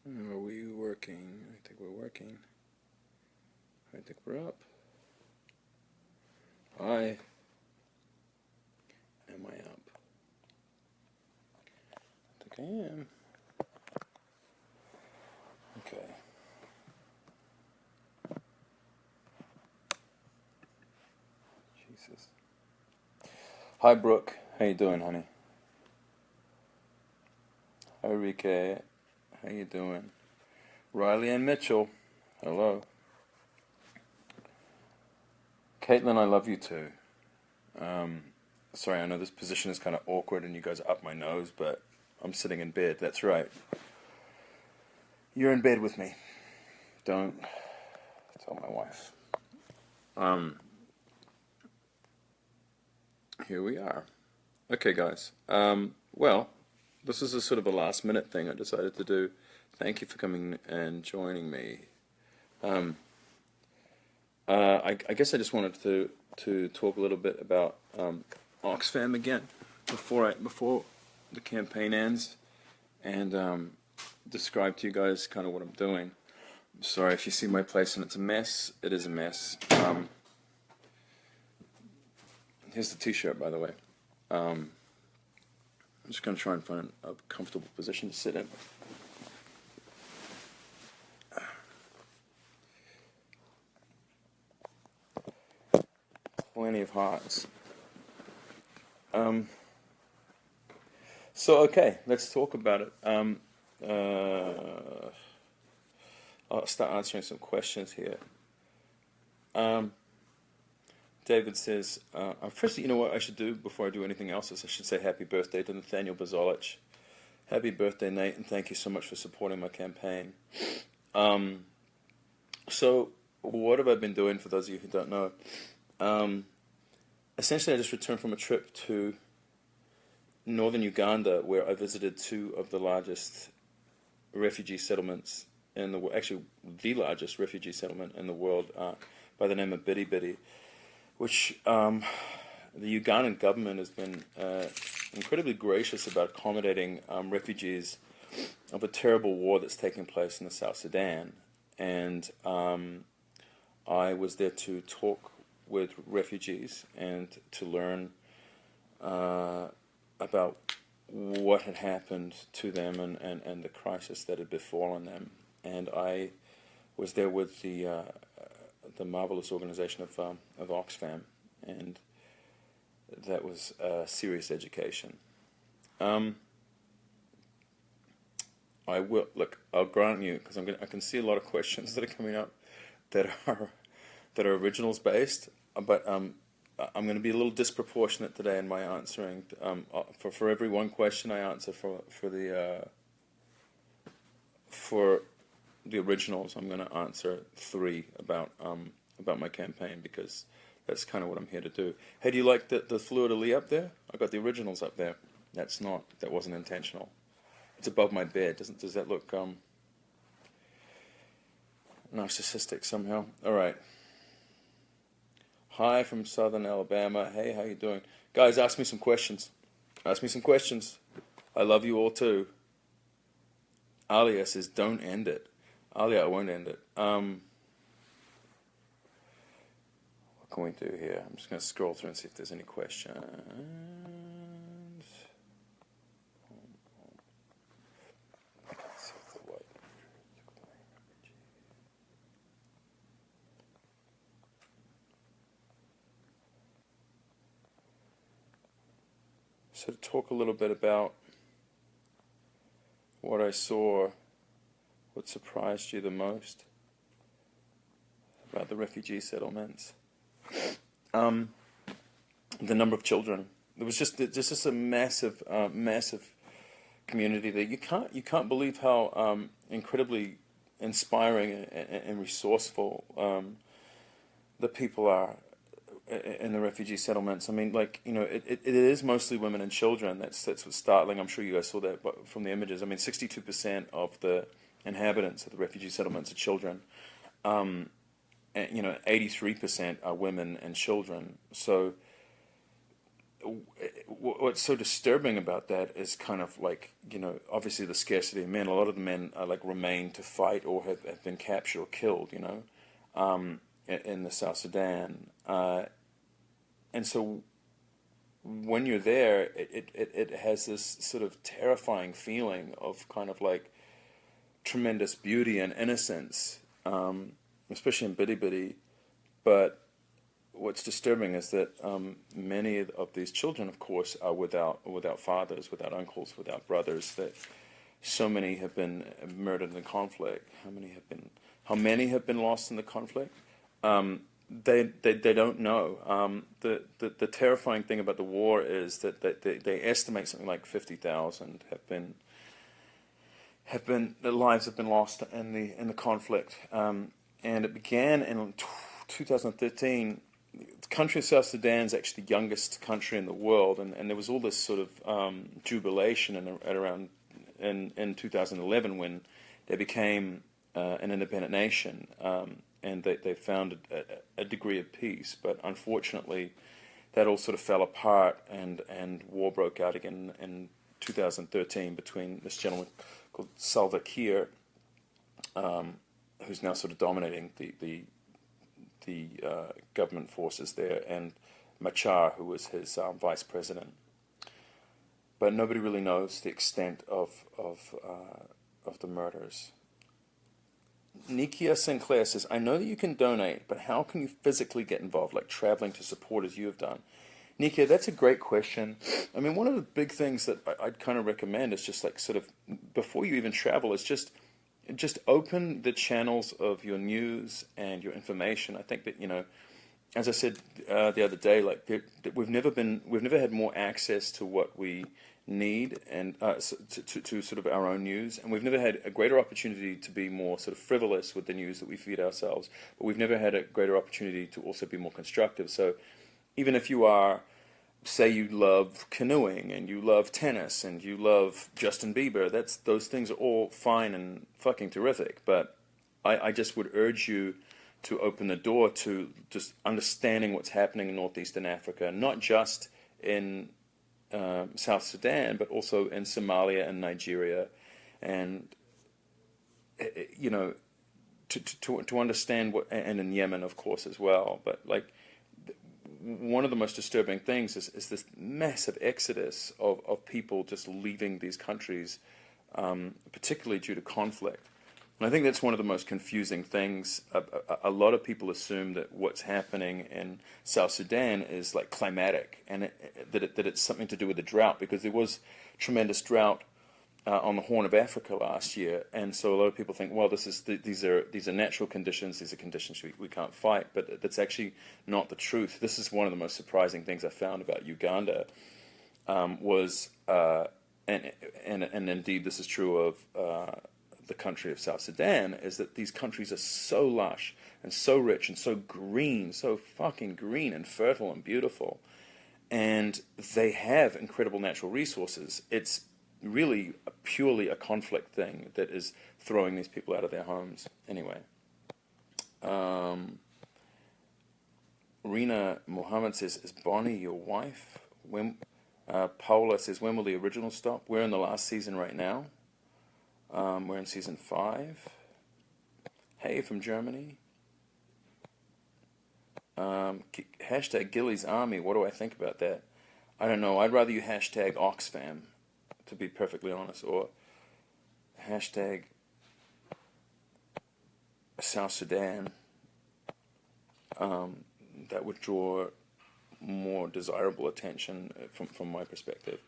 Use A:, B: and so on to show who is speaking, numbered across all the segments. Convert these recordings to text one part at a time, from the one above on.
A: Are we working? I think we're working. I think we're up. Am I up? I think I am. Okay. Jesus. Hi, Brooke. How you doing, honey? Hi, Rike. How you doing? Riley and Mitchell. Hello. Caitlin, I love you too. Sorry, I know this position is kind of awkward and you guys are up my nose, but I'm sitting in bed. That's right. You're in bed with me. Don't tell my wife. Here we are. Okay, guys. Well, this is a sort of a last minute thing I decided to do. Thank you for coming and joining me. I guess I just wanted to talk a little bit about Oxfam again before the campaign ends, and describe to you guys kind of what I'm doing. I'm sorry if you see my place and it's a mess. It is a mess. Here's the T-shirt, by the way. I'm just going to try and find a comfortable position to sit in. Plenty of hearts. So, okay, let's talk about it. I'll start answering some questions here. David says, firstly, you know what I should do before I do anything else is I should say happy birthday to Nathaniel Bazolich. Happy birthday, Nate, and thank you so much for supporting my campaign. So, what have I been doing, for those of you who don't know? Essentially, I just returned from a trip to northern Uganda, where I visited two of the largest refugee settlements in the world, actually the largest refugee settlement in the world, by the name of Bidi Bidi, which the Ugandan government has been incredibly gracious about accommodating refugees of a terrible war that's taking place in the South Sudan. And I was there to talk with refugees and to learn about what had happened to them and the crisis that had befallen them. And I was there with the marvelous organization of Oxfam, and that was serious education. I will look. I'll grant you, because I can see a lot of questions that are coming up that are originals based, but I'm going to be a little disproportionate today in my answering. For every one question I answer for the originals, I'm going to answer 3 about my campaign, because that's kind of what I'm here to do. Hey, do you like the fleur-de-lis up there? I got the originals up there. That wasn't intentional. It's above my bed. Does that look narcissistic somehow? All right. Hi from Southern Alabama. Hey, how you doing? Guys, ask me some questions. Ask me some questions. I love you all too. Alia says, don't end it. Alia, I won't end it. What can we do here? I'm just going to scroll through and see if there's any questions. So to talk a little bit about what I saw, what surprised you the most about the refugee settlements. The number of children. There was just a massive community there. You can't believe how incredibly inspiring and resourceful the people are in the refugee settlements. I mean, like, you know, it is mostly women and children. That's what's startling. I'm sure you guys saw that from the images. I mean, 62% of the inhabitants of the refugee settlements are children. And, you know, 83% are women and children. So what's so disturbing about that is kind of like, obviously the scarcity of men. A lot of the men are like remain to fight or have been captured or killed, in the South Sudan. And so when you're there, it has this sort of terrifying feeling of kind of like tremendous beauty and innocence, especially in Bidi Bidi. But what's disturbing is that many of these children, of course, are without fathers, without uncles, without brothers. That so many have been murdered in the conflict. How many have been lost in the conflict? They don't know. The terrifying thing about the war is that they estimate something like 50,000 their lives have been lost in the conflict. And it began in 2013. The country of South Sudan is actually the youngest country in the world, and there was all this sort of jubilation in 2011 when they became an independent nation, and they found a degree of peace. But unfortunately, that all sort of fell apart, and war broke out again in 2013 between this gentleman called Salva Kiir, who's now sort of dominating the government forces there, and Machar, who was his vice president. But nobody really knows the extent of the murders. Nikia Sinclair says, I know that you can donate, but how can you physically get involved, like traveling to support as you have done? Nikia, that's a great question. I mean, one of the big things that I'd kind of recommend is just like sort of, before you even travel, is just open the channels of your news and your information. I think that, as I said the other day, like we've never had more access to what we need and to sort of our own news, and we've never had a greater opportunity to be more sort of frivolous with the news that we feed ourselves, but we've never had a greater opportunity to also be more constructive. So even if you are, say you love canoeing and you love tennis and you love Justin Bieber, those things are all fine and fucking terrific, but I just would urge you to open the door to just understanding what's happening in northeastern Africa, not just in South Sudan, but also in Somalia and Nigeria, and to understand what, and in Yemen, of course, as well. But like, one of the most disturbing things is this massive exodus of people just leaving these countries, particularly due to conflict. And I think that's one of the most confusing things. A lot of people assume that what's happening in South Sudan is like climatic, and that it's something to do with the drought, because there was tremendous drought on the Horn of Africa last year, and so a lot of people think, well, these are natural conditions, these are conditions we can't fight, but that's actually not the truth. This is one of the most surprising things I found about Uganda, and indeed this is true of the country of South Sudan, is that these countries are so lush and so rich and so green, so fucking green and fertile and beautiful, and they have incredible natural resources. It's really purely a conflict thing that is throwing these people out of their homes. Anyway, Rena Mohammed says, is Bonnie your wife? Paula says, when will the original stop? We're in the last season right now. We're in season 5. Hey, from Germany. Hashtag Gillies Army. What do I think about that? I don't know. I'd rather you hashtag Oxfam, to be perfectly honest, or hashtag South Sudan. That would draw more desirable attention from my perspective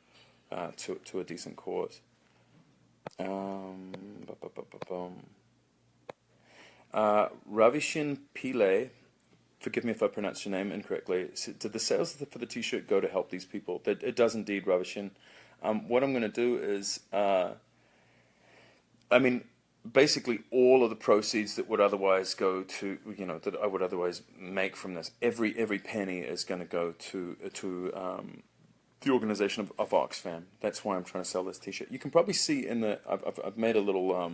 A: to a decent cause. Ravishin Pillay, forgive me if I pronounce your name incorrectly, did the sales for the t-shirt go to help these people? It does indeed, Ravishin. What I'm going to do is, basically all of the proceeds that would otherwise go to, that I would otherwise make from this, every penny is going to go to the organization of Oxfam. That's why I'm trying to sell this t-shirt. You can probably see in the, I've made a little,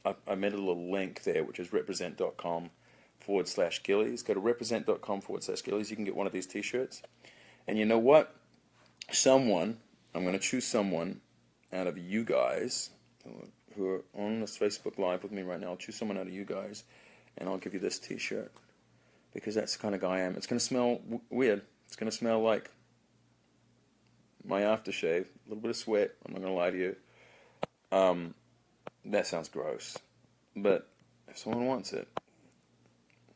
A: I made a little link there, which is represent.com/Gillies. Go to represent.com/Gillies. You can get one of these t-shirts. And you know what? someone, I'm going to choose someone out of you guys who are on this Facebook Live with me right now. I'll choose someone out of you guys, and I'll give you this t-shirt, because that's the kind of guy I am. It's going to smell weird. It's going to smell like my aftershave, a little bit of sweat. I'm not going to lie to you. That sounds gross, but if someone wants it,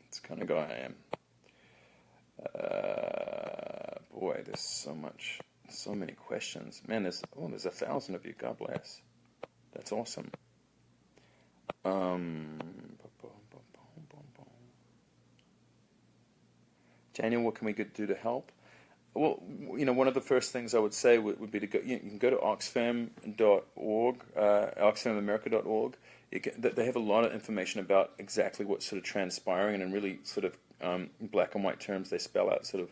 A: it's the kind of guy I am. Boy, there's so many questions. Man, there's 1,000 of you. God bless. That's awesome. Daniel, what can we do to help? Well, one of the first things I would say would be to go. You can go to Oxfam.org, OxfamAmerica.org. They have a lot of information about exactly what's sort of transpiring, and in really sort of black and white terms, they spell out sort of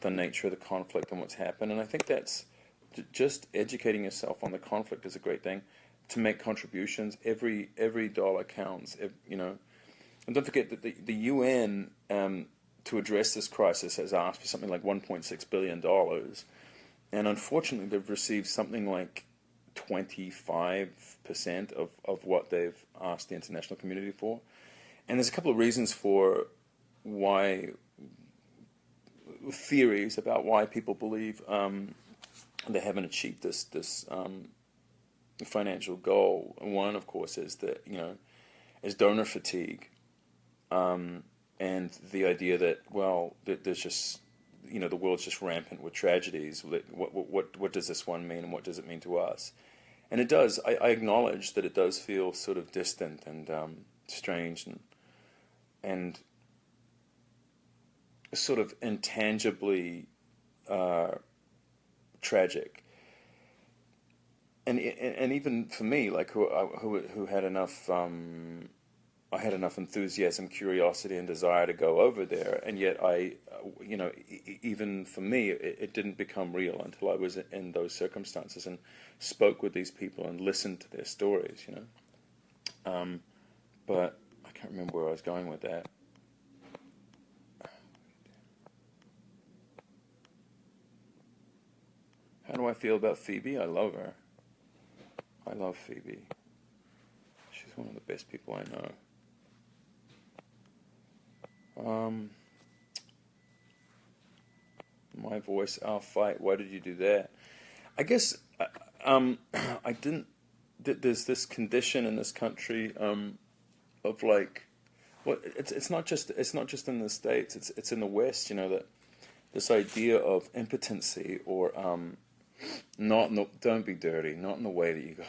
A: the nature of the conflict and what's happened. And I think that's just educating yourself on the conflict is a great thing. To make contributions, every dollar counts. And don't forget that the UN. To address this crisis has asked for something like $1.6 billion. And unfortunately, they've received something like 25% of what they've asked the international community for. And there's a couple of reasons for theories about why people believe they haven't achieved this financial goal. And one, of course, is that, is donor fatigue. And the idea that, that there's just, the world's just rampant with tragedies. What does this one mean, and what does it mean to us? And it does. I acknowledge that it does feel sort of distant and strange and sort of intangibly tragic. And even for me, like who had enough. I had enough enthusiasm, curiosity, and desire to go over there, and yet even for me, it didn't become real until I was in those circumstances and spoke with these people and listened to their stories, But I can't remember where I was going with that. How do I feel about Phoebe? I love her. I love Phoebe. She's one of the best people I know. My voice, our fight. Why did you do that? I guess I didn't. There's this condition in this country of like, it's not just in the States. It's in the West. That this idea of impotency or don't be dirty, not in the way that you guys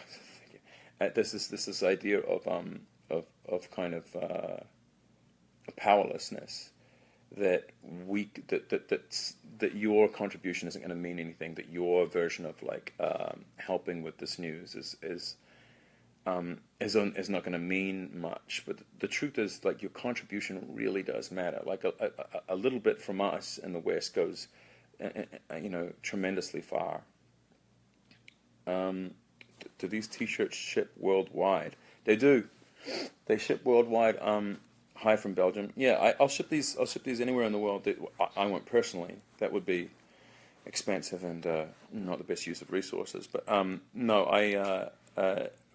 A: think. This is idea of kind of powerlessness, that your contribution isn't going to mean anything, that your version of like helping with this news is not going to mean much. But the truth is, like, your contribution really does matter. Like a little bit from us in the West goes tremendously far. Do these T-shirts ship worldwide? They do. They ship worldwide. Hi from Belgium. Yeah, I'll ship these. I'll ship these anywhere in the world. I won't personally. That would be expensive and not the best use of resources. But no,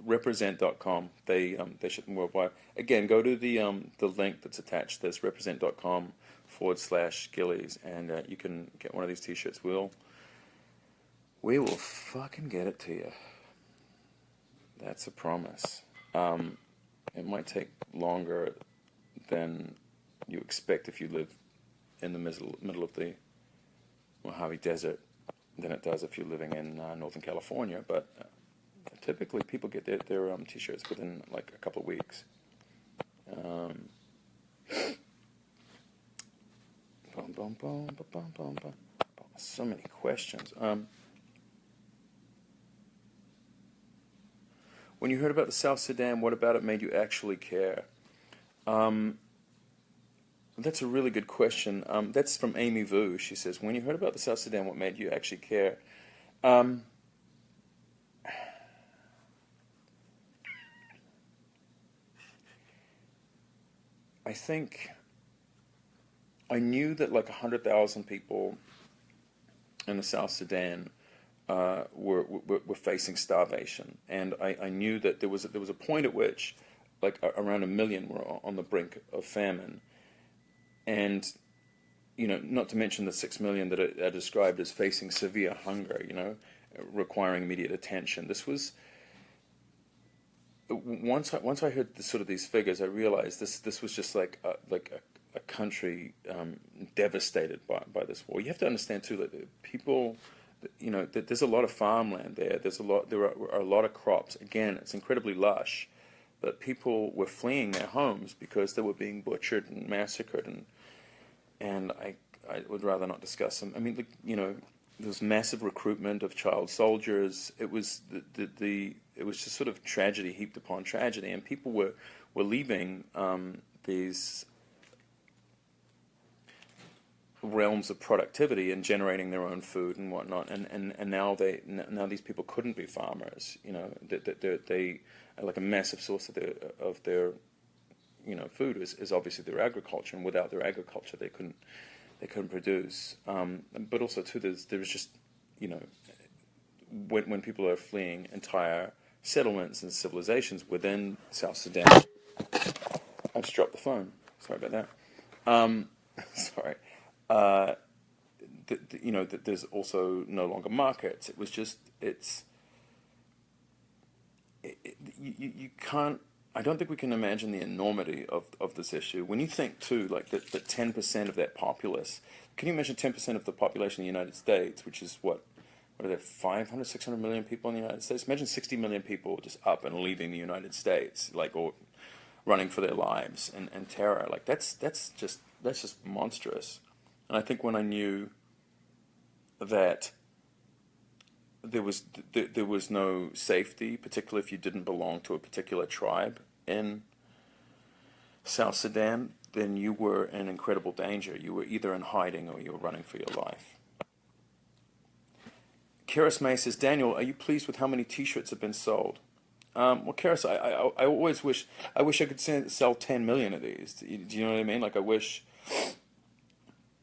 A: represent.com. They ship them worldwide. Again, go to the link that's attached. There's represent.com/Gillies, and you can get one of these T-shirts. We will fucking get it to you. That's a promise. It might take longer than you expect if you live in the middle of the Mojave Desert than it does if you're living in Northern California. But typically people get their T-shirts within like a couple of weeks. So many questions. When you heard about the South Sudan, what about it made you actually care? That's a really good question. That's from Amy Vu. She says, when you heard about the South Sudan, what made you actually care? I think I knew that like 100,000 people in the South Sudan were facing starvation, and I knew that there was a point at which, like, around 1 million were on the brink of famine, and not to mention the 6 million that are described as facing severe hunger, requiring immediate attention. This was once I heard sort of these figures, I realized this was just like a country devastated by this war. You have to understand too that people, that there's a lot of farmland there. There are a lot of crops. Again, it's incredibly lush, but people were fleeing their homes because they were being butchered and massacred, and I would rather not discuss them. I mean, there was massive recruitment of child soldiers. It was it was just sort of tragedy heaped upon tragedy, and people were leaving these realms of productivity and generating their own food and whatnot, and now these people couldn't be farmers. They like a massive source of their food is obviously their agriculture, and without their agriculture they couldn't produce. But also too, there was just when people are fleeing entire settlements and civilizations within South Sudan. I just dropped the phone. Sorry about that. Sorry. That there's also no longer markets. It was just you can't. I don't think we can imagine the enormity of this issue. When you think too, like that 10% of that populace. Can you imagine 10% of the population of the United States, which is what are there, 500, 600 million people in the United States? Imagine 60 million people just up and leaving the United States, or running for their lives and terror. Like that's just monstrous. And I think when I knew that there was no safety, particularly if you didn't belong to a particular tribe in South Sudan, then you were in incredible danger. You were either in hiding or you were running for your life. Karis May says, Daniel, are you pleased with how many T-shirts have been sold? Well, Karis, I always wish I could sell 10 million of these. Do you know what I mean? Like I wish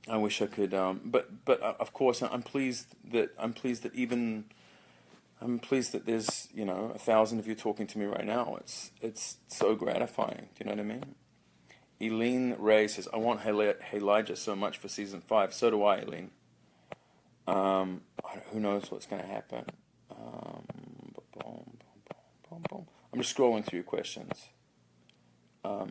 A: I could. But of course, I'm pleased that there's 1,000 of you talking to me right now. It's so gratifying. Do you know what I mean? Eileen Ray says, I want Elijah so much for season 5. So do I, Eileen. Who knows what's going to happen? I'm just scrolling through your questions. How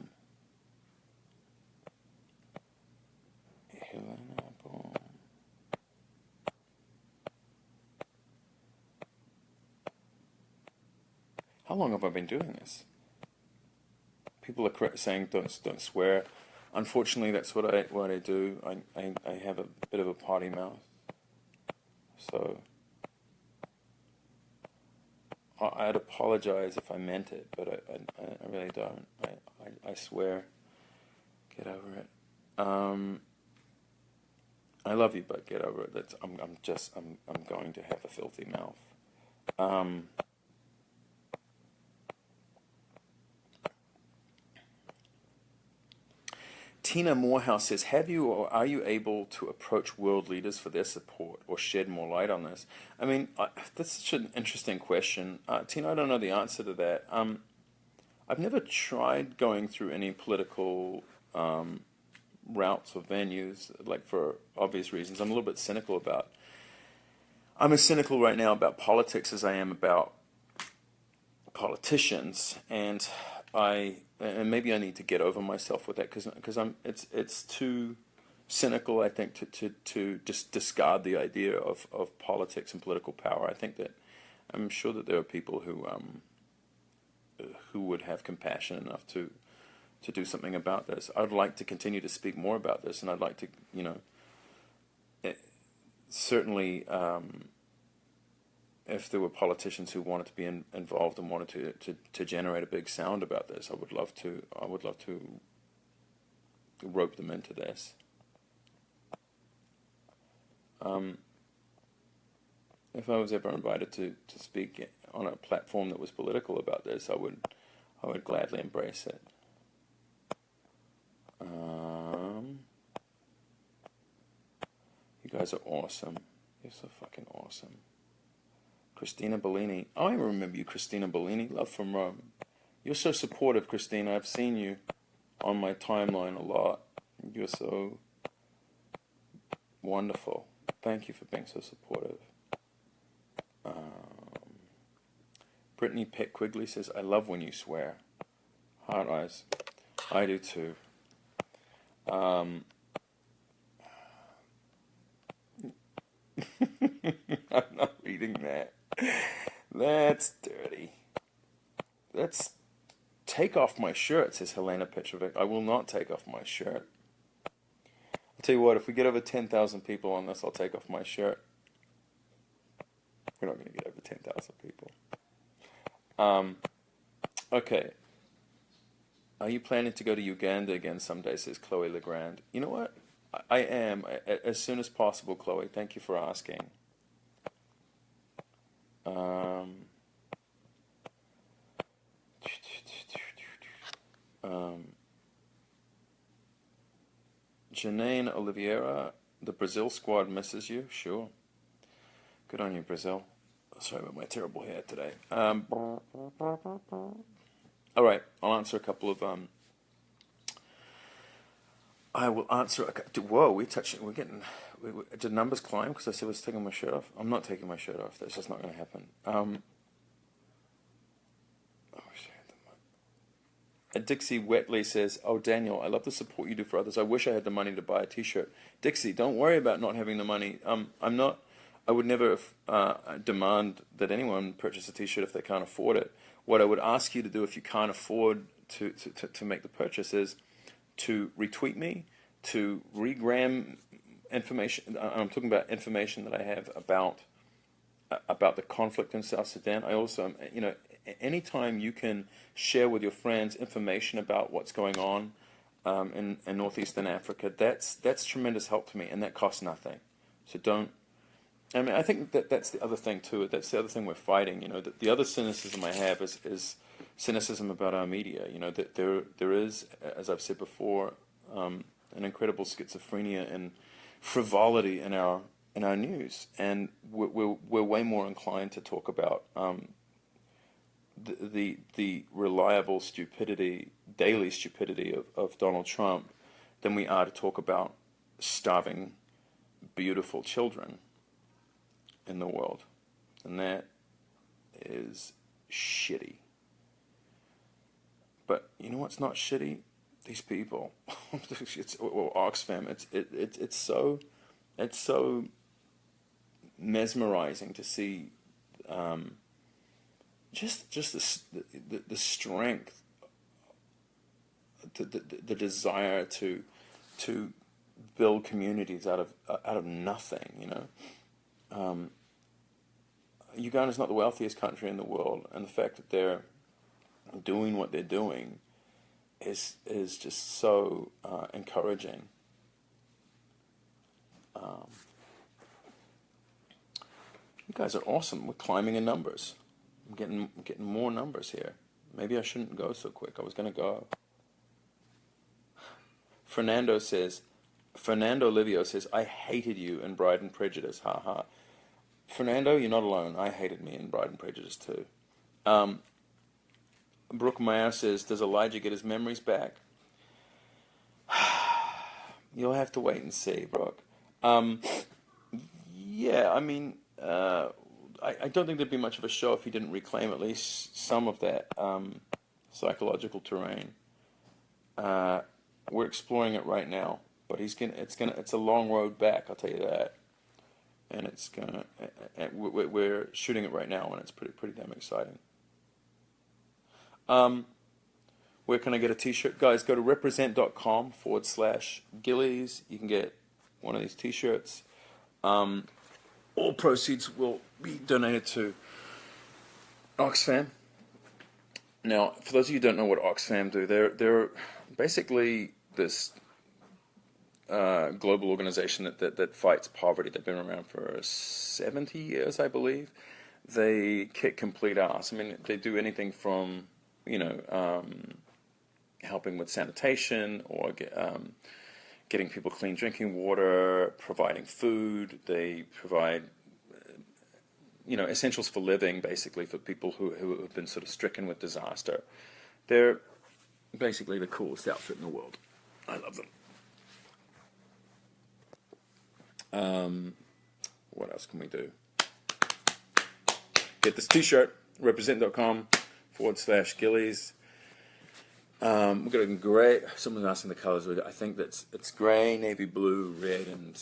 A: long have I been doing this? People are saying don't swear. Unfortunately, that's what I do. I have a bit of a potty mouth, so I'd apologize if I meant it, but I really don't. I swear. Get over it. I love you, but get over it. I'm going to have a filthy mouth. Tina Morehouse says, have you or are you able to approach world leaders for their support or shed more light on this? I mean, that's such an interesting question. Tina, I don't know the answer to that. I've never tried going through any political routes or venues, like for obvious reasons. I'm a little bit cynical about. I'm as cynical right now about politics as I am about politicians, and maybe I need to get over myself with that because it's too cynical, I think, to just discard the idea of politics and political power. I think that I'm sure that there are people who would have compassion enough to do something about this. I'd like to continue to speak more about this, and I'd like to, certainly, if there were politicians who wanted to be involved and wanted to generate a big sound about this, I would love to rope them into this. If I was ever invited to speak on a platform that was political about this, I would gladly embrace it. You guys are awesome. You're so fucking awesome. Christina Bellini. I remember you, Christina Bellini. Love from Rome. You're so supportive, Christina. I've seen you on my timeline a lot. You're so wonderful. Thank you for being so supportive. Brittany Peck Quigley says, I love when you swear. Heart eyes. I do too. I'm not reading that. That's dirty. That's take off my shirt, says Helena Petrovic. I will not take off my shirt. I'll tell you what, if we get over 10,000 people on this, I'll take off my shirt. We're not going to get over 10,000 people. Okay. Are you planning to go to Uganda again someday, says Chloe Legrand. You know what? I am, as soon as possible, Chloe. Thank you for asking. Janine Oliveira, the Brazil squad misses you. Sure. Good on you, Brazil. Sorry about my terrible hair today. All right, I'll answer a couple of... I will answer... Whoa, we're getting... Did numbers climb because I said I was taking my shirt off? I'm not taking my shirt off. That's just not going to happen. Dixie Wetley says, oh, Daniel, I love the support you do for others. I wish I had the money to buy a T-shirt. Dixie, don't worry about not having the money. I would never demand that anyone purchase a T-shirt if they can't afford it. What I would ask you to do if you can't afford to make the purchase is to retweet me, to regram information. I'm talking about information that I have about the conflict in South Sudan. I also, anytime you can share with your friends information about what's going on in northeastern Africa, that's tremendous help to me, and that costs nothing. So don't. I mean, I think that's the other thing too. That's the other thing we're fighting. The other cynicism I have is cynicism about our media. That there is, as I've said before, an incredible schizophrenia and frivolity in our news, and we're way more inclined to talk about the reliable stupidity, daily stupidity of Donald Trump than we are to talk about starving, beautiful children in the world. And that is shitty. But you know what's not shitty? These people. Oxfam. It's so mesmerizing to see just the strength, the desire to build communities out of nothing. Uganda's not the wealthiest country in the world, and the fact that they're doing what they're doing is just so encouraging. You guys are awesome. We're climbing in numbers. I'm getting more numbers here. Maybe I shouldn't go so quick. I was going to go. Fernando Livio says, I hated you in Bride and Prejudice. Ha ha. Fernando, you're not alone. I hated me in Bride and Prejudice too. Brooke Meyer says, does Elijah get his memories back? You'll have to wait and see, Brooke. Yeah, I mean, I don't think there'd be much of a show if he didn't reclaim at least some of that psychological terrain. We're exploring it right now, but it's a long road back, I'll tell you that. And we're shooting it right now, and it's pretty damn exciting. Where can I get a T-shirt? Guys, go to represent.com/Gillies. You can get one of these T-shirts. All proceeds will be donated to Oxfam. Now, for those of you who don't know what Oxfam do, they're basically this global organization that fights poverty. They've been around for 70 years, I believe. They kick complete ass. I mean, they do anything from helping with sanitation or getting people clean drinking water, providing food. They provide, essentials for living, basically, for people who have been sort of stricken with disaster. They're basically the coolest outfit in the world. I love them. What else can we do? Get this t-shirt, represent.com/Gillies. We've got a gray, someone's asking the colors. I think it's gray, navy blue, red, and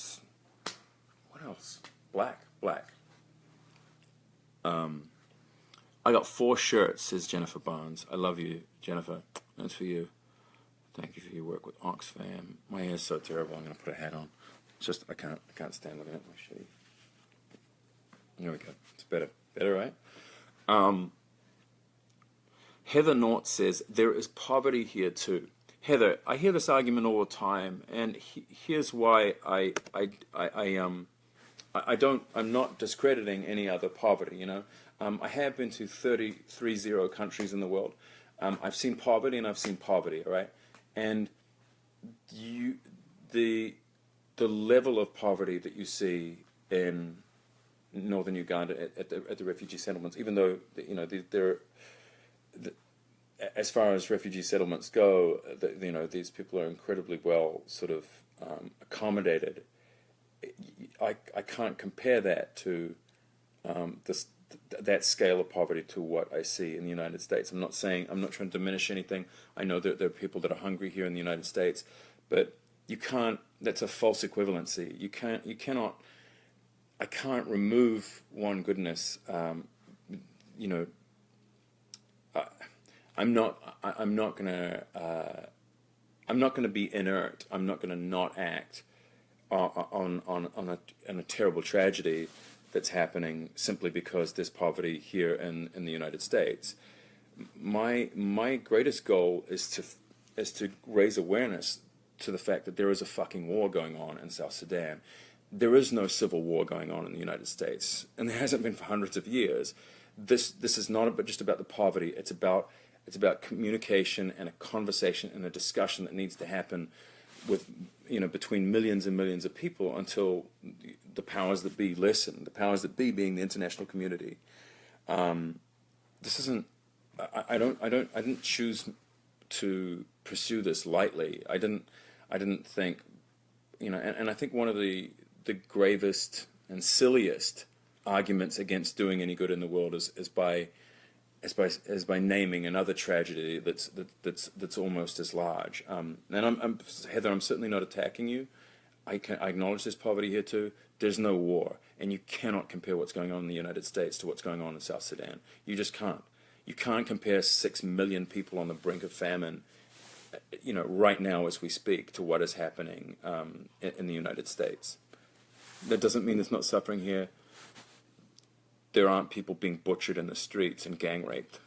A: what else? Black. I got 4 shirts, says Jennifer Barnes. I love you, Jennifer. That's for you. Thank you for your work with Oxfam. My hair's so terrible, I'm going to put a hat on. It's just, I can't stand looking at my shitty. There we go. It's better. Better, right? Heather Nort says, there is poverty here too. Heather, I hear this argument all the time, and here's why I'm not discrediting any other poverty, I have been to 30 countries in the world. I've seen poverty and I've seen poverty, all right? And the level of poverty that you see in northern Uganda at the refugee settlements, even though as far as refugee settlements go, these people are incredibly well sort of accommodated. I can't compare that to that scale of poverty to what I see in the United States. I'm not trying to diminish anything. I know that there are people that are hungry here in the United States, but you can't. That's a false equivalency. I can't remove one goodness. I'm not gonna be inert. I'm not gonna not act on a terrible tragedy that's happening simply because there's poverty here in the United States. My greatest goal is to raise awareness to the fact that there is a fucking war going on in South Sudan. There is no civil war going on in the United States, and there hasn't been for hundreds of years. This is not just about the poverty. It's about communication and a conversation and a discussion that needs to happen with between millions and millions of people until the powers that be listen. The powers that be being the international community. This isn't. I didn't choose to pursue this lightly. I didn't think, and I think one of the gravest and silliest arguments against doing any good in the world is by naming another tragedy that's almost as large. And Heather, I'm certainly not attacking you. I acknowledge there's poverty here too. There's no war, and you cannot compare what's going on in the United States to what's going on in South Sudan. You just can't. You can't compare 6 million people on the brink of famine, right now as we speak, to what is happening in the United States. That doesn't mean there's not suffering here. There aren't people being butchered in the streets and gang raped.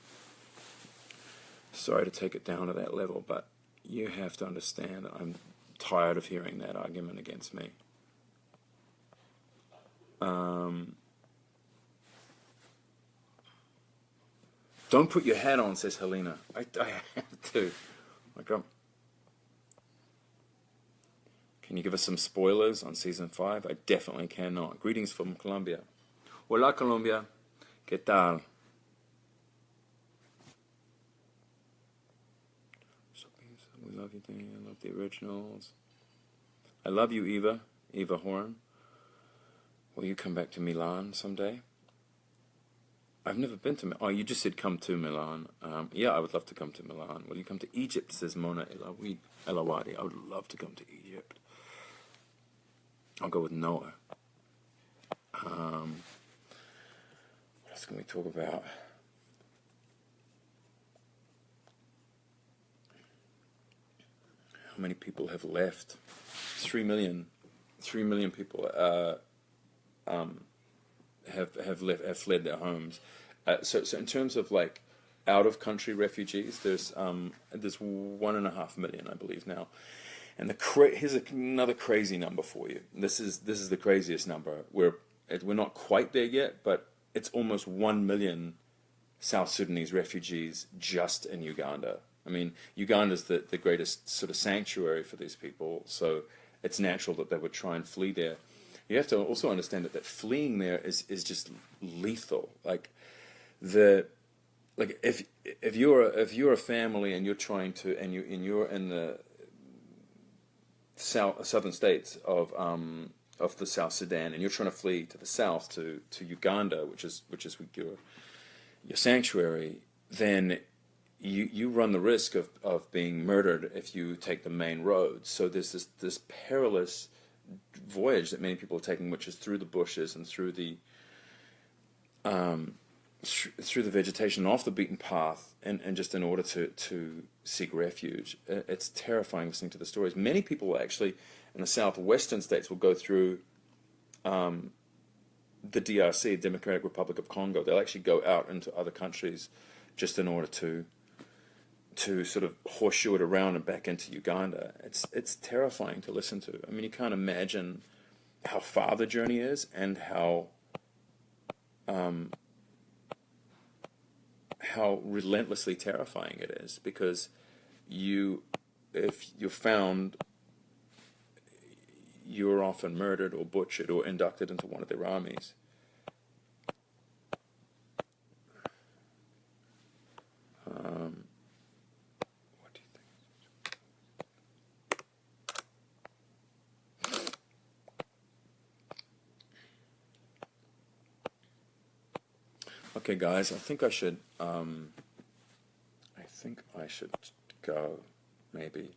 A: Sorry to take it down to that level, but you have to understand that I'm tired of hearing that argument against me. Don't put your hat on, says Helena. I have to. Can you give us some spoilers on season 5? I definitely cannot. Greetings from Colombia. Hola, Colombia. ¿Qué tal? We love you, Danny. I love the originals. I love you, Eva Horn. Will you come back to Milan someday? I've never been to Milan. Oh, you just said come to Milan. Yeah, I would love to come to Milan. Will you come to Egypt, says Mona Elawadi. I would love to come to Egypt. I'll go with Noah. What else can we talk about? How many people have left? 3 million. 3 million people have fled their homes. So in terms of like out of country refugees, there's 1.5 million, I believe now. And here's another crazy number for you. This is the craziest number. We're not quite there yet, but it's almost 1 million South Sudanese refugees just in Uganda. I mean, Uganda's the greatest sort of sanctuary for these people. So it's natural that they would try and flee there. You have to also understand that fleeing there is just lethal. Like if you're a family and you're trying to and you're in the southern states of the South Sudan, and you're trying to flee to the south to Uganda, which is your sanctuary, then you run the risk of being murdered if you take the main road. So there's this perilous voyage that many people are taking, which is through the bushes and through the vegetation, off the beaten path, and just in order to seek refuge. It's terrifying listening to the stories. Many people actually in the southwestern states will go through the DRC, Democratic Republic of Congo. They'll actually go out into other countries just in order to sort of horseshoe it around and back into Uganda. It's terrifying to listen to. I mean, you can't imagine how far the journey is and how relentlessly terrifying it is, because if you're found, you're often murdered or butchered or inducted into one of their armies. What do you think? Okay, guys, I think I should go. Maybe.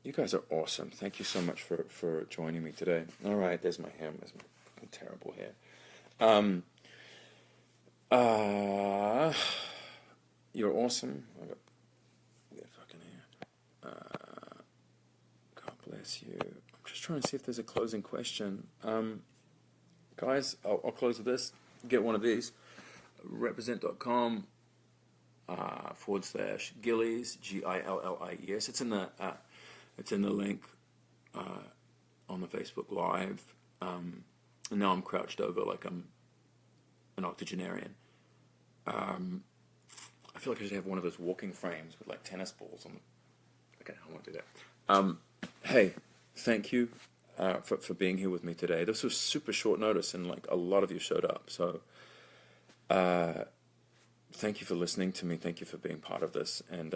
A: You guys are awesome. Thank you so much for joining me today. All right, there's my hair. There's my fucking terrible hair. You're awesome. I got fucking hair. God bless you. I'm just trying to see if there's a closing question. Guys, I'll close with this. Get one of these. Represent.com / Gillies, Gillies. It's in the link on the Facebook Live. And now I'm crouched over like I'm an octogenarian. I feel like I should have one of those walking frames with like tennis balls on. Okay, I won't do that. Hey, thank you for being here with me today. This was super short notice, and like a lot of you showed up. So, thank you for listening to me. Thank you for being part of this. And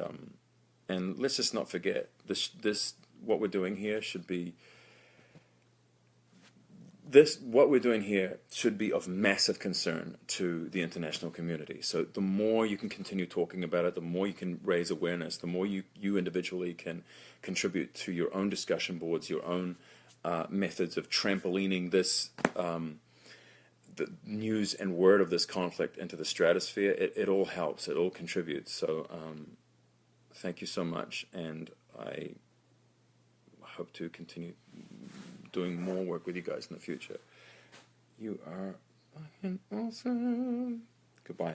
A: let's just not forget this. What we're doing here should be. What we're doing here should be of massive concern to the international community. So the more you can continue talking about it, the more you can raise awareness, the more you individually can contribute to your own discussion boards, your own methods of trampolining this, the news and word of this conflict into the stratosphere. It all helps. It all contributes. So thank you so much, and I hope to continue doing more work with you guys in the future. You are fucking awesome. Goodbye.